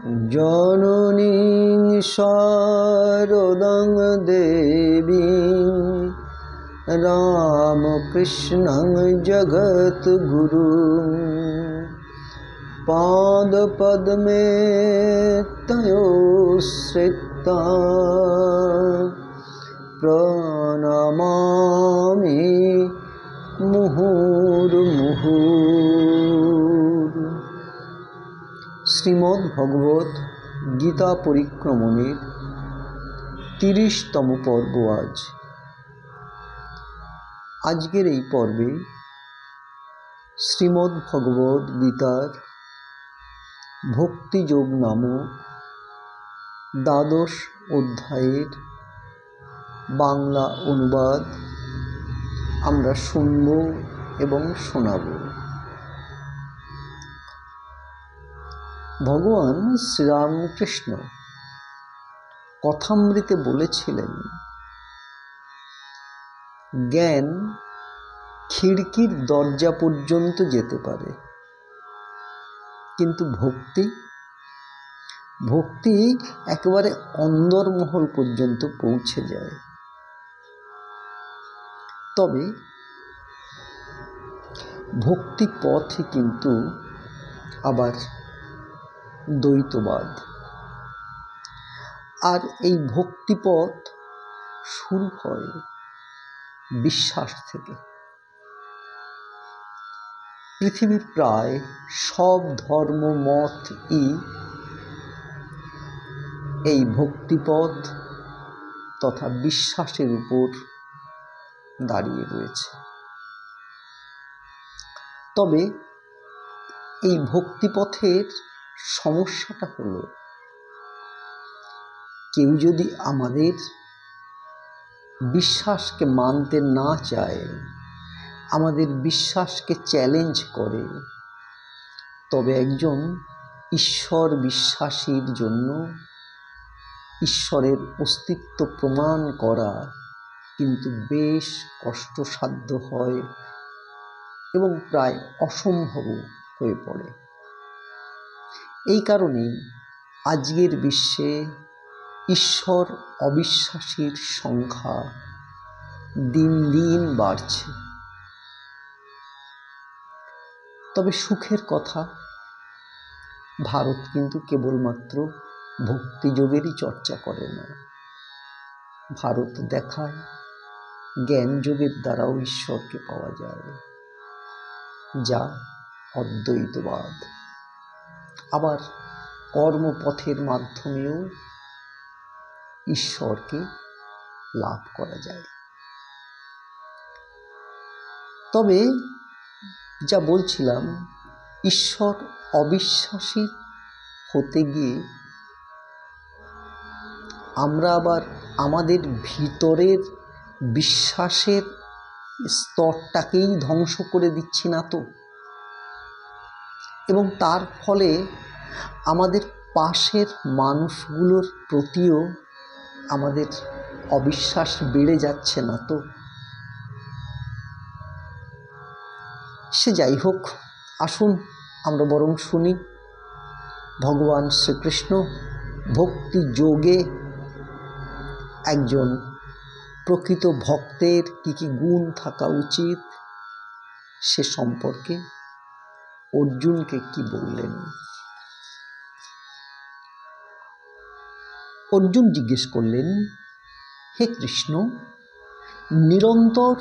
জননীং শারদাং দেবীং রামকৃষ্ণং জগদ্গুরুং পাদপদ্মে তয়োশ্রিতা প্রণমামি মুহুর্মুহুঃ। শ্রীমদ্ ভগবত গীতা পরিক্রমণের 30তম পর্ব আজকের এই পর্বে শ্রীমদ্ ভগবত গীতার ভক্তিযোগ নামক দ্বাদশ অধ্যায়ের বাংলা অনুবাদ আমরা শুনব এবং শোনাব। ভগবান শ্রীরামকৃষ্ণ কথামৃতে বলেছিলেন, জ্ঞান খিড়কির দরজা পর্যন্ত যেতে পারে, কিন্তু ভক্তি একেবারে অন্দরমহল পর্যন্ত পৌঁছে যায়। তবে ভক্তি পথই কিন্তু আবার দ্বৈতবাদ, আর এই ভক্তিপথ শুরু হয় বিশ্বাস থেকে। পৃথিবীর প্রায় সব ধর্ম মতই এই ভক্তিপথ তথা বিশ্বাসের উপর দাঁড়িয়ে রয়েছে। তবে এই ভক্তিপথের সমস্যাটা হলো, কেউ যদি আমাদের বিশ্বাসকে মানতে না চায়, আমাদের বিশ্বাসকে চ্যালেঞ্জ করে, তবে একজন ঈশ্বর বিশ্বাসীর জন্য ঈশ্বরের অস্তিত্ব প্রমাণ করা কিন্তু বেশ কষ্টসাধ্য হয় এবং প্রায় অসম্ভব হয়ে পড়ে। এই কারণেই আজকের বিশ্বে ঈশ্বর অবিশ্বাসীর সংখ্যা দিন দিন বাড়ছে। তবে সুখের কথা, ভারত কিন্তু কেবলমাত্র ভক্তিযোগেরই চর্চা করে না। ভারত দেখায় জ্ঞানযোগের দ্বারাও ঈশ্বরকে পাওয়া যায়, যা অদ্বৈতবাদ। আবার কর্মপথের মাধ্যমেও ঈশ্বরকে লাভ করা যায়। তবে যা বলছিলাম, ঈশ্বর অবিশ্বাসী হতে গিয়ে আমরা আবার আমাদের ভিতরের বিশ্বাসের স্তরটাকেই ধ্বংস করে দিচ্ছি না তো? এবং তার ফলে আমাদের পাশের মানুষগুলোর প্রতিও আমাদের অবিশ্বাস বেড়ে যাচ্ছে না তো? সে যাই হোক, আসুন আমরা বরং শুনি ভগবান শ্রীকৃষ্ণ ভক্তি যোগে একজন প্রকৃত ভক্তের কী কী গুণ থাকা উচিত সে সম্পর্কে অর্জুনকে কি বললেন। অর্জুন জিজ্ঞেস করলেন, হে কৃষ্ণ, নিরন্তর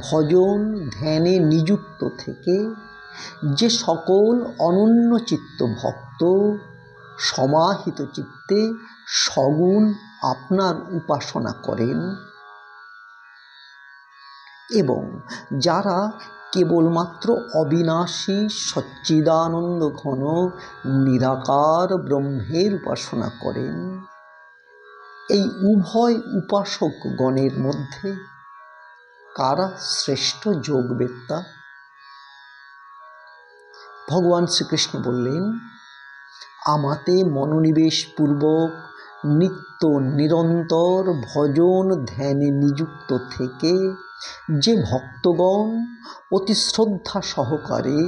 ভজন ধ্যানে নিযুক্ত থেকে যে সকল অনন্যচিত্ত ভক্ত সমাহিত চিত্তে সগুণ আপনার উপাসনা করেন এবং যারা কেবলমাত্র অবিনাশী সচ্চিদানন্দ ঘন নিরাকার ব্রহ্মের উপাসনা করেন, এই উভয় উপাসকগণের মধ্যে কারা শ্রেষ্ঠ যোগবেত্তা? ভগবান শ্রীকৃষ্ণ বললেন, আমাতে মনোনিবেশপূর্বক নিত্য নিরন্তর ভজন ধ্যানে নিযুক্ত থেকে যে ভক্তগণ অতি শ্রদ্ধা সহকারে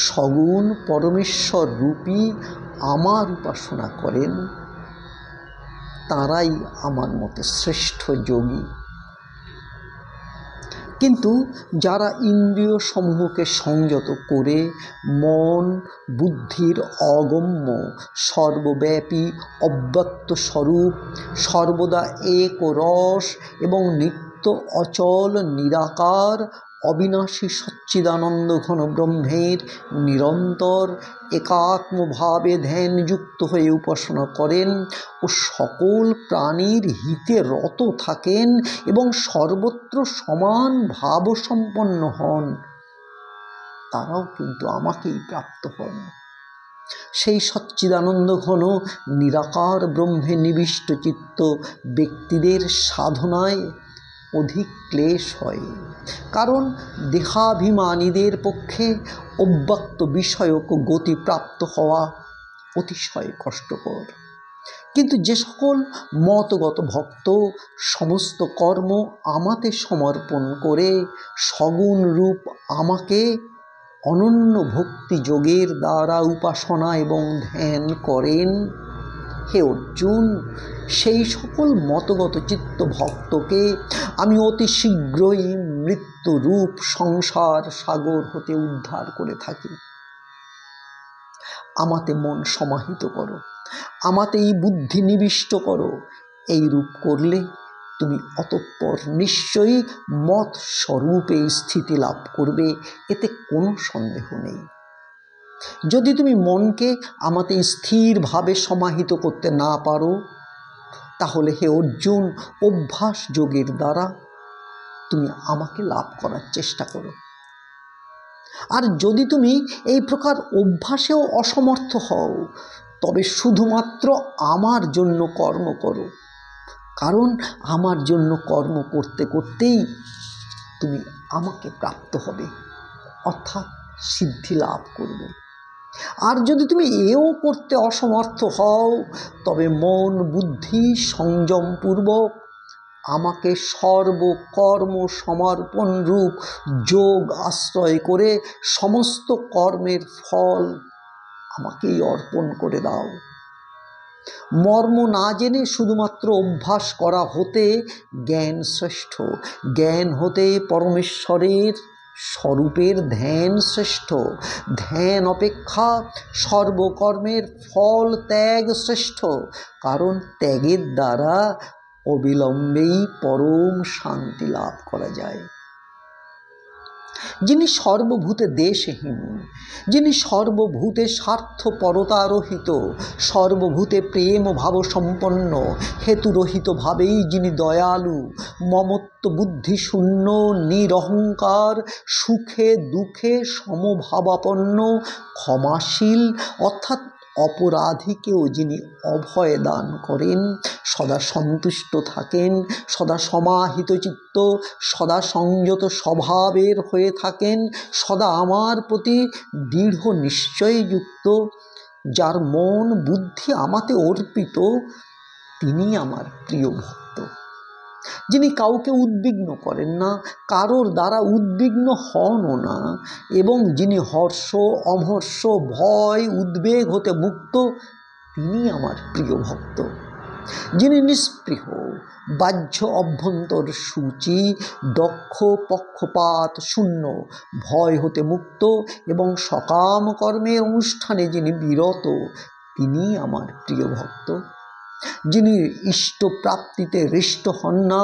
সগুণ পরমেশ্বর রূপী আমার উপাসনা করেন, তারাই আমার মতে শ্রেষ্ঠ যোগী। কিন্তু যারা ইন্দ্রিয় সমূহকে সংযত করে মন বুদ্ধির অগম্য সর্বব্যাপী অব্যক্ত স্বরূপ, সর্বদা এক রস এবং নিত্য অচল নিরাকার অবিনাশী সচ্চিদানন্দ ঘন ব্রহ্মের নিরন্তর একাত্মভাবে ধ্যানযুক্ত হয়ে উপাসনা করেন ও সকল প্রাণীর হিতে রত থাকেন এবং সর্বত্র সমান ভাবসম্পন্ন হন, তারাও কিন্তু আমাকেই প্রাপ্ত হন। সেই সচ্চিদানন্দ ঘন নিরাকার ব্রহ্মে নিবিষ্ট চিত্ত ব্যক্তিদের সাধনায় অধিক ক্লেশ হয়, কারণ দেহাভিমানীদের পক্ষে অব্যক্ত বিষয়ক গতিপ্রাপ্ত হওয়া অতিশয় কষ্টকর। কিন্তু যে সকল মতগত ভক্ত সমস্ত কর্ম আমাতে সমর্পণ করে সগুণ রূপ আমাকে অনন্য ভক্তি যোগের দ্বারা উপাসনা এবং ধ্যান করেন, হে অর্জুন, সেই সকল মতগত চিত্ত ভক্তকে আমি অতি শীঘ্রই মৃত্যুরূপ সংসার সাগর হতে উদ্ধার করে থাকি। আমাতে মন সমাহিত করো, আমাতেই বুদ্ধি নিবিষ্ট করো। এই রূপ করলে তুমি অতঃপর নিশ্চয়ই মত স্বরূপে স্থিতি লাভ করবে, এতে কোনো সন্দেহ নেই। যদি তুমি মনকে আমাতে স্থিরভাবে সমাহিত করতে না পারো, তাহলে হে অর্জুন অভ্যাস যোগের দ্বারা তুমি আমাকে লাভ করার চেষ্টা করো। আর যদি তুমি এই প্রকার অভ্যাসেও অসমর্থ হও, তবে শুধুমাত্র আমার জন্য কর্ম করো, কারণ আমার জন্য কর্ম করতে করতেই তুমি আমাকে প্রাপ্ত হবে, অর্থাৎ সিদ্ধি লাভ করবে। আর যদি তুমি এও করতে অসমর্থ হও, তবে মন বুদ্ধি সংযমপূর্বক আমাকে সর্বকর্ম সমর্পণ রূপ যোগ আশ্রয় করে সমস্ত কর্মের ফল আমাকেই অর্পণ করে দাও। মর্ম না জেনে শুধুমাত্র অভ্যাস করা হতে জ্ঞান শ্রেষ্ঠ, জ্ঞান হতে পরমেশ্বরের স্বরূপের ধ্যান শ্রেষ্ঠ, ধ্যান অপেক্ষা সর্বকর্মের ফল ত্যাগ শ্রেষ্ঠ, কারণ ত্যাগের দ্বারা অবিলম্বেই পরম শান্তি লাভ করা যায়। যিনি সর্বভূতে দেশহীন, যিনি সর্বভূতে স্বার্থপরতারহিত, সর্বভূতে প্রেম ভাব সম্পন্ন, হেতুরহিতভাবেই যিনি দয়ালু, মমত্ব বুদ্ধি শূন্য, নিরহংকার, সুখে দুঃখে সমভাবাপন্ন, ক্ষমাশীল, অর্থাৎ অপরাধীকেও যিনি অভয় দান করেন, সদা সন্তুষ্ট থাকেন, সদা সমাহিত চিত্ত, সদা সংযত স্বভাবের হয়ে থাকেন, সদা আমার প্রতি দৃঢ় নিশ্চয়যুক্ত, যার মন বুদ্ধি আমাতে অর্পিত, তিনি আমার প্রিয় ভক্ত। যিনি কাউকে উদ্বিগ্ন করেন না, কারোর দ্বারা উদ্বিগ্ন হনও না, এবং যিনি হর্ষ অমহর্ষ ভয় উদ্বেগ হতে মুক্ত, তিনি আমার প্রিয় ভক্ত। যিনি নিস্পৃহ, বাহ্য অভ্যন্তর সূচি, দক্ষ পক্ষপাত শূন্য, ভয় হতে মুক্ত এবং সকাম কর্মের অনুষ্ঠানে যিনি বিরত, তিনি আমার প্রিয় ভক্ত। যিনি ইষ্ট প্রাপ্তিতে হৃষ্ট হন না,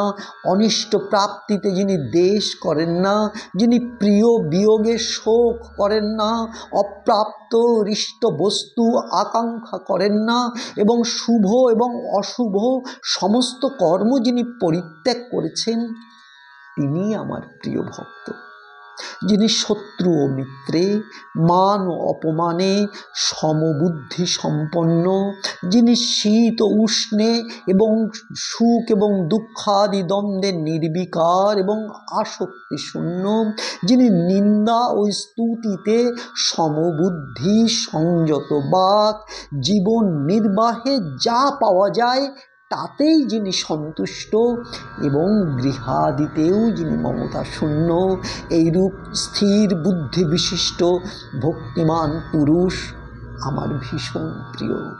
অনিষ্ট প্রাপ্তিতে যিনি দেশ করেন না, যিনি প্রিয় বিয়োগে শোক করেন না, অপ্রাপ্ত হৃষ্ট বস্তু আকাঙ্ক্ষা করেন না, এবং শুভ এবং অশুভ সমস্ত কর্ম যিনি পরিত্যাগ করেছেন, তিনি আমার প্রিয় ভক্ত। যিনি শত্রু ও মিত্রে, মান ও অপমানে সমবুদ্ধি সম্পন্ন, যিনি শীত ও উষ্ণে এবং সুখ এবং দুঃখাদি দ্বন্দ্বে নির্বিকার এবং আসক্তি শূন্য, যিনি নিন্দা ও স্তুতিতে সমবুদ্ধি সংযত বাক, জীবন নির্বাহে যা পাওয়া যায় তাতেই যিনি সন্তুষ্ট এবং গৃহাদিতেও যিনি মমতা শূন্য, এইরূপ স্থির বুদ্ধি বিশিষ্ট ভক্তিমান পুরুষ আমার ভীষণ প্রিয়।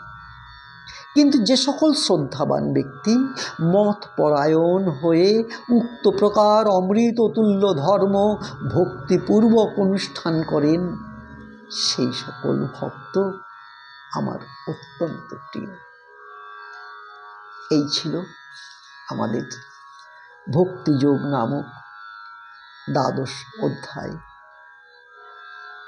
কিন্তু যে সকল শ্রদ্ধাবান ব্যক্তি মতপরায়ণ হয়ে উক্ত প্রকার অমৃততুল্য ধর্ম ভক্তিপূর্বক অনুষ্ঠান করেন, সেই সকল ভক্ত আমার অত্যন্ত প্রিয়। এই ছিল আমাদের ভক্তিযোগ নামক দ্বাদশ অধ্যায়।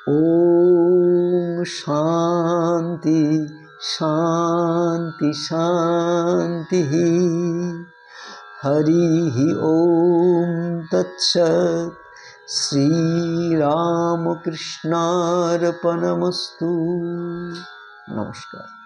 ওম শান্তি শান্তি শান্তি। হরি ওম তৎসৎ। শ্রীরামকৃষ্ণার্পণমস্তু। নমস্কার।